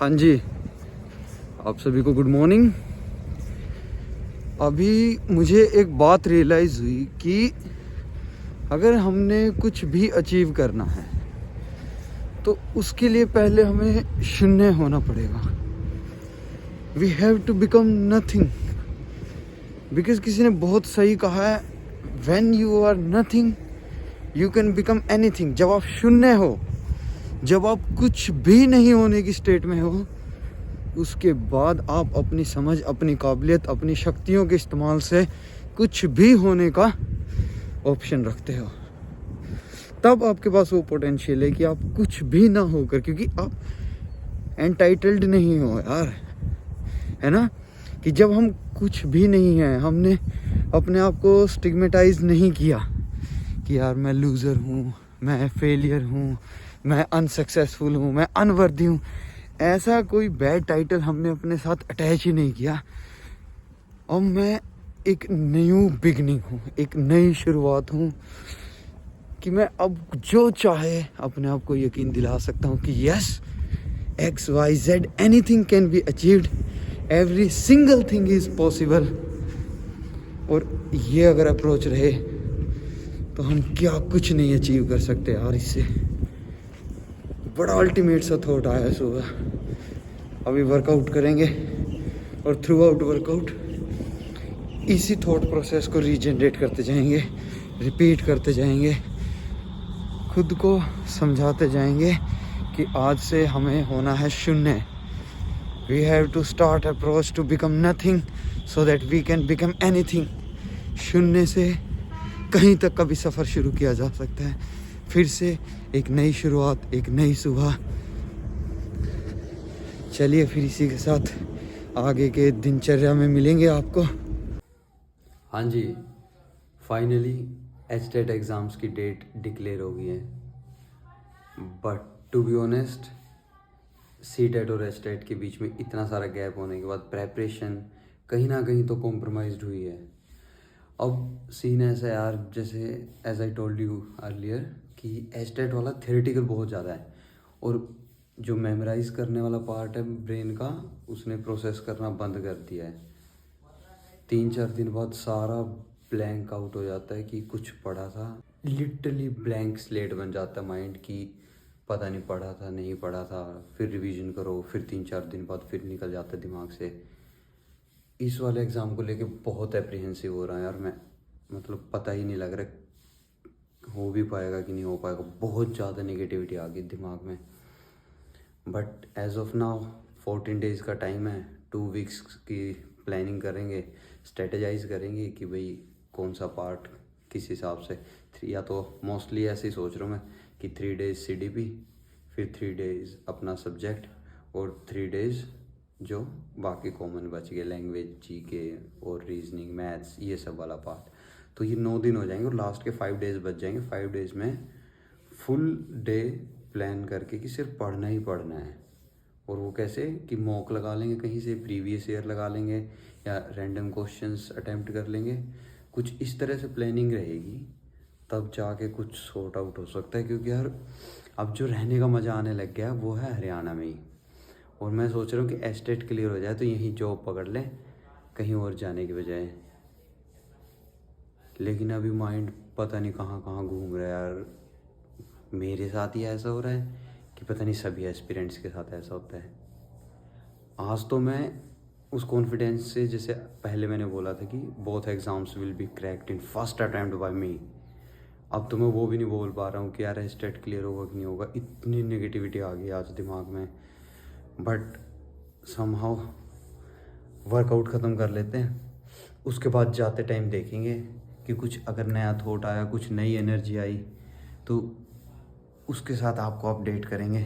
हाँ जी, आप सभी को गुड मॉर्निंग। अभी मुझे एक बात रियलाइज़ हुई कि अगर हमने कुछ भी अचीव करना है तो उसके लिए पहले हमें शून्य होना पड़ेगा। We have to become nothing. Because किसी ने बहुत सही कहा है, when you are nothing you can become anything. जब आप शून्य हो, जब आप कुछ भी नहीं होने की स्टेट में हो, उसके बाद आप अपनी समझ, अपनी काबिलियत, अपनी शक्तियों के इस्तेमाल से कुछ भी होने का ऑप्शन रखते हो। तब आपके पास वो पोटेंशियल है कि आप कुछ भी ना होकर, क्योंकि आप एंटाइटल्ड नहीं हो यार, है ना। कि जब हम कुछ भी नहीं है, हमने अपने आप को स्टिग्मेटाइज नहीं किया कि यार मैं लूज़र हूँ, मैं फेलियर हूँ, मैं अनसक्सेसफुल हूँ, मैं अनवर्दी हूँ, ऐसा कोई बैड टाइटल हमने अपने साथ अटैच ही नहीं किया। और मैं एक न्यू बिगनिंग हूँ, एक नई शुरुआत हूँ कि मैं अब जो चाहे अपने आप को यकीन दिला सकता हूँ कि yes, XYZ anything can be achieved, every single thing is possible. और ये अगर अप्रोच रहे तो हम क्या कुछ नहीं अचीव कर सकते यार। इससे बड़ा अल्टीमेट सा थॉट आया सुबह। अभी वर्कआउट करेंगे और थ्रू आउट वर्कआउट इसी थॉट प्रोसेस को रीजनरेट करते जाएंगे, रिपीट करते जाएंगे, खुद को समझाते जाएंगे कि आज से हमें होना है शून्य। We have to start approach to become nothing so that we can become anything. शून्य से कहीं तक का भी सफ़र शुरू किया जा सकता है। फिर से एक नई शुरुआत, एक नई सुबह। चलिए फिर इसी के साथ आगे के दिनचर्या में मिलेंगे आपको। हाँ जी, फाइनली एचटेट एग्ज़ाम्स की डेट डिक्लेयर हो गई है। But to be honest, CTET और एचटेट के बीच में इतना सारा गैप होने के बाद प्रेपरेशन कहीं ना कहीं तो कॉम्प्रोमाइज़्ड हुई है। अब सीन ऐसा है यार, जैसे as I told you earlier कि एचटेट वाला थ्योरेटिकल बहुत ज़्यादा है, और जो मेमोराइज़ करने वाला पार्ट है ब्रेन का, उसने प्रोसेस करना बंद कर दिया है। 3-4 दिन बाद सारा ब्लैंक आउट हो जाता है कि कुछ पढ़ा था, लिटरली ब्लैंक स्लेट बन जाता है माइंड की, पता नहीं पढ़ा था नहीं पढ़ा था, फिर रिवीजन करो, फिर 3-4 दिन बाद फिर निकल जाता है दिमाग से। इस वाले एग्ज़ाम को लेके बहुत एप्रीहेंसिव हो रहा है यार मैं, मतलब पता ही नहीं लग रहा हो भी पाएगा कि नहीं हो पाएगा। बहुत ज़्यादा नेगेटिविटी आ गई दिमाग में। But as of now 14 days का टाइम है, 2 वीक्स की प्लानिंग करेंगे, स्ट्रेटेजाइज करेंगे कि भाई कौन सा पार्ट किस हिसाब से। या तो मोस्टली ऐसे ही सोच रहा हूँ मैं कि 3 डेज़ CDP, फिर 3 डेज़ अपना सब्जेक्ट, और 3 डेज़ जो बाकी कॉमन बच गए, लैंग्वेज, GK और रीजनिंग, मैथ्स, ये सब वाला पार्ट। तो ये 9 दिन हो जाएंगे और लास्ट के 5 डेज़ बच जाएंगे। 5 डेज़ में फुल डे प्लान करके कि सिर्फ पढ़ना ही पढ़ना है। और वो कैसे कि मॉक लगा लेंगे, कहीं से प्रीवियस ईयर लगा लेंगे, या रैंडम क्वेश्चंस अटेम्प्ट कर लेंगे। कुछ इस तरह से प्लानिंग रहेगी, तब जाके कुछ सॉर्ट आउट हो सकता है। क्योंकि यार अब जो रहने का मज़ा आने लग गया वो है हरियाणा में ही। और मैं सोच रहा हूँ कि एस्टेट क्लियर हो जाए तो यहीं जॉब पकड़ लें, कहीं और जाने की बजाय। लेकिन अभी माइंड पता नहीं कहाँ कहाँ घूम रहा है यार। मेरे साथ ही ऐसा हो रहा है कि पता नहीं सभी एस्पिरेंट्स के साथ ऐसा होता है। आज तो मैं उस कॉन्फिडेंस से, जैसे पहले मैंने बोला था कि both exams will be cracked in first attempt by me, अब तो मैं वो भी नहीं बोल पा रहा हूँ कि यार एस्टेट क्लियर होगा कि नहीं होगा। इतनी नेगेटिविटी आ गई आज दिमाग में। बट समहाउ वर्कआउट ख़त्म कर लेते हैं, उसके बाद जाते टाइम देखेंगे कि कुछ अगर नया थॉट आया, कुछ नई एनर्जी आई तो उसके साथ आपको अपडेट करेंगे।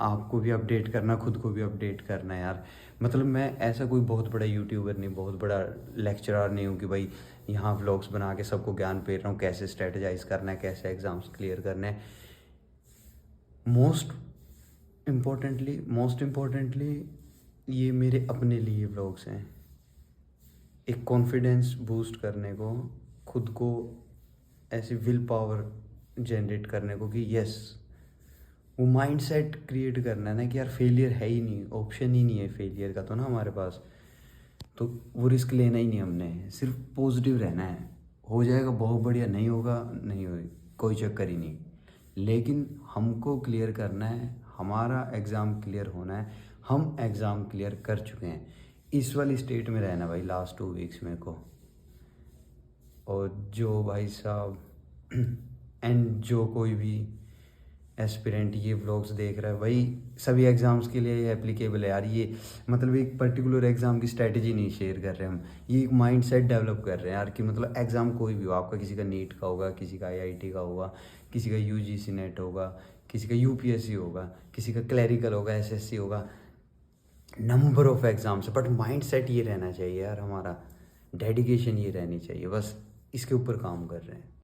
आपको भी अपडेट करना, खुद को भी अपडेट करना है यार। मतलब मैं ऐसा कोई बहुत बड़ा यूट्यूबर नहीं, बहुत बड़ा लेक्चरर नहीं हूँ कि भाई यहाँ व्लॉग्स बना के सबको ज्ञान फेर रहा हूँ कैसे स्ट्रेटजाइज करना है, कैसे एग्ज़ाम्स क्लियर करने हैं। मोस्ट इम्पोर्टेंटली ये मेरे अपने लिए व्लॉग्स हैं, एक कॉन्फिडेंस बूस्ट करने को, खुद को ऐसी विल पावर जनरेट करने को कि यस वो माइंडसेट क्रिएट करना है ना कि यार फेलियर है ही नहीं, ऑप्शन ही नहीं है फेलियर का तो ना हमारे पास, तो वो रिस्क लेना ही नहीं हमने, सिर्फ पॉजिटिव रहना है। हो जाएगा बहुत बढ़िया, नहीं होगा नहीं होगी, कोई चक्कर ही नहीं, लेकिन हमको क्लियर करना है, हमारा एग्ज़ाम क्लियर होना है। हम एग्ज़ाम क्लियर कर चुके हैं, इस वाली स्टेट में रहना भाई लास्ट 2 वीक्स मेरे को। और जो भाई साहब एंड जो कोई भी एस्पिरेंट ये व्लॉग्स देख रहा है भाई, सभी एग्ज़ाम्स के लिए ये एप्लीकेबल है यार। ये मतलब एक पर्टिकुलर एग्ज़ाम की स्ट्रैटेजी नहीं शेयर कर रहे हम, ये एक माइंड सेट डेवलप कर रहे हैं यार कि मतलब एग्ज़ाम कोई भी हो आपका, किसी का नीट का होगा, किसी का आईआईटी का होगा, किसी का यूजीसी नेट होगा, किसी का यूपीएससी होगा, किसी का क्लैरिकल होगा, एसएससी होगा, number of exams, but mind set ये रहना चाहिए यार हमारा, डेडिकेशन ये रहनी चाहिए, बस इसके ऊपर काम कर रहे हैं।